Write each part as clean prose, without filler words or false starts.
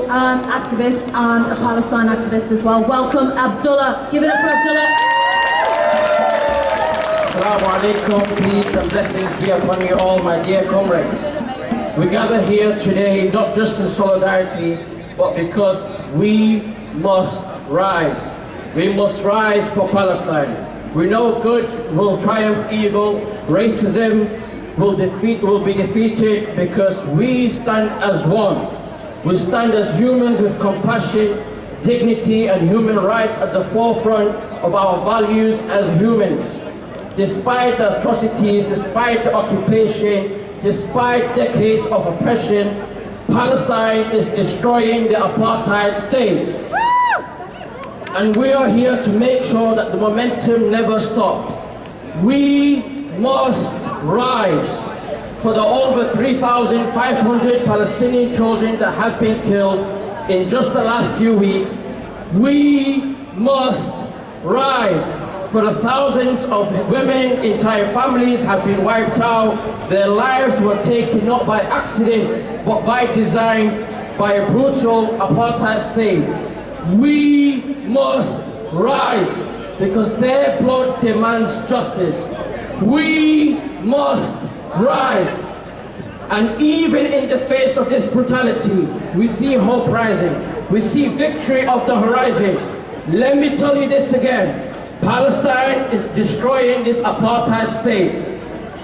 an activist and a Palestine activist as well. Welcome, Abdullah. Give it up for Abdullah. Assalamu alaikum, peace and blessings be upon you all, my dear comrades. We gather here today not just in solidarity, but because we must rise. We must rise for Palestine. We know good will triumph evil, racism will be defeated because we stand as one. We stand as humans with compassion, dignity and human rights at the forefront of our values as humans. Despite the atrocities, despite the occupation, despite decades of oppression, Palestine is destroying the apartheid state. And we are here to make sure that the momentum never stops. We must rise for the over 3,500 Palestinian children that have been killed in just the last few weeks. We must rise for the thousands of women, entire families have been wiped out. Their lives were taken not by accident, but by design, by a brutal apartheid state. We must rise because their blood demands justice. We must rise. And even in the face of this brutality, we see hope rising. We see victory of the horizon. Let me tell you this again. Palestine is destroying this apartheid state.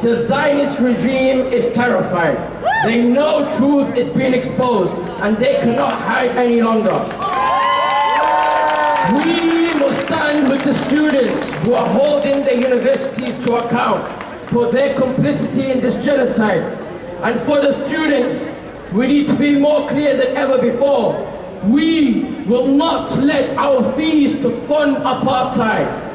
The Zionist regime is terrified. They know truth is being exposed and they cannot hide any longer. We must stand with the students who are holding the universities to account for their complicity in this genocide. And for the students, we need to be more clear than ever before. We will not let our fees to fund apartheid.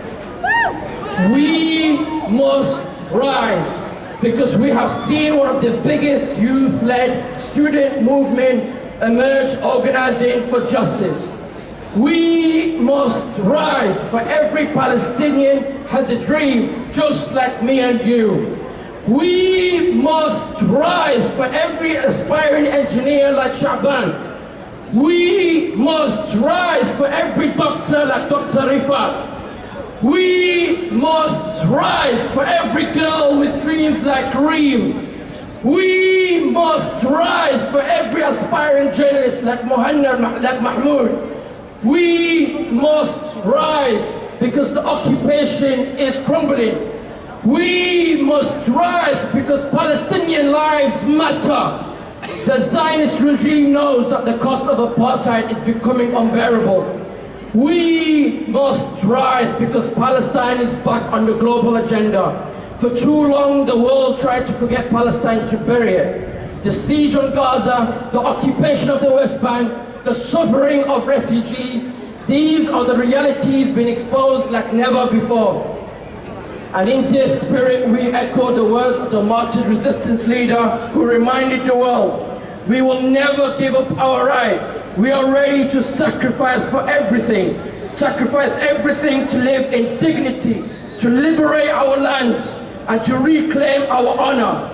We must rise because we have seen one of the biggest youth-led student movement emerge organizing for justice. We must rise, for every Palestinian has a dream just like me and you. We must rise for every aspiring engineer like Shaban. We must rise for every doctor like Dr. Rifat. We must rise for every girl with dreams like Reem. We must rise for every aspiring journalist like Mahmoud. We must rise because the occupation is crumbling. We must rise because Palestinian lives matter. The Zionist regime knows that the cost of apartheid is becoming unbearable. We must rise because Palestine is back on the global agenda. For too long, the world tried to forget Palestine, to bury it. The siege on Gaza, the occupation of the West Bank, the suffering of refugees, these are the realities being exposed like never before. And in this spirit, we echo the words of the martyred resistance leader who reminded the world, we will never give up our right. We are ready to sacrifice for everything. Sacrifice everything to live in dignity, to liberate our lands, and to reclaim our honor.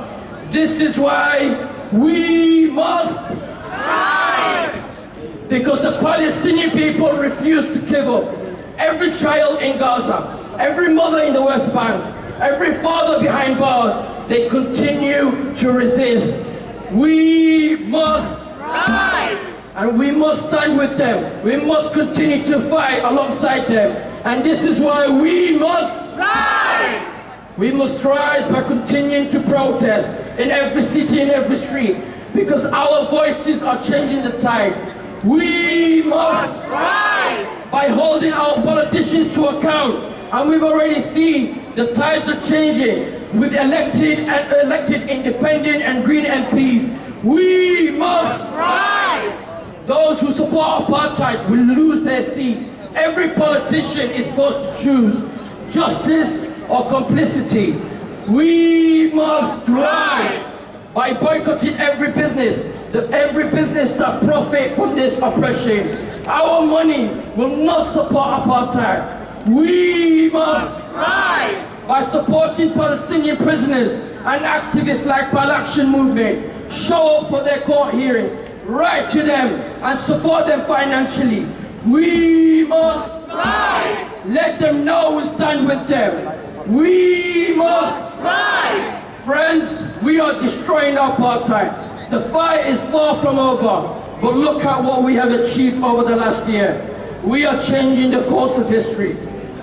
This is why we must rise. Because the Palestinian people refuse to give up. Every child in Gaza, every mother in the West Bank, every father behind bars, they continue to resist. We must rise. And we must stand with them. We must continue to fight alongside them. And this is why we must rise. We must rise by continuing to protest in every city, in every street, because our voices are changing the tide. We must rise by holding our politicians to account. And we've already seen the tides are changing with elected independent and green MPs. We must rise. Those who support apartheid will lose their seat. Every politician is forced to choose justice or complicity. We must rise by boycotting every business that profit from this oppression. Our money will not support apartheid. We must rise by supporting Palestinian prisoners and activists like Pal Action Movement. Show up for their court hearings. write to them and support them financially. We must Rise! let them know we stand with them. We must Rise! Friends, we are destroying apartheid. The fight is far from over, but look at what we have achieved over the last year. We are changing the course of history.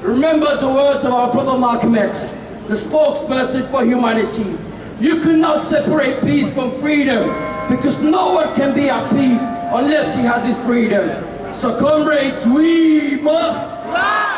Remember the words of our brother Malcolm X, the spokesperson for humanity. You cannot separate peace from freedom, because no one can be at peace unless he has his freedom. So comrades, we must Rise!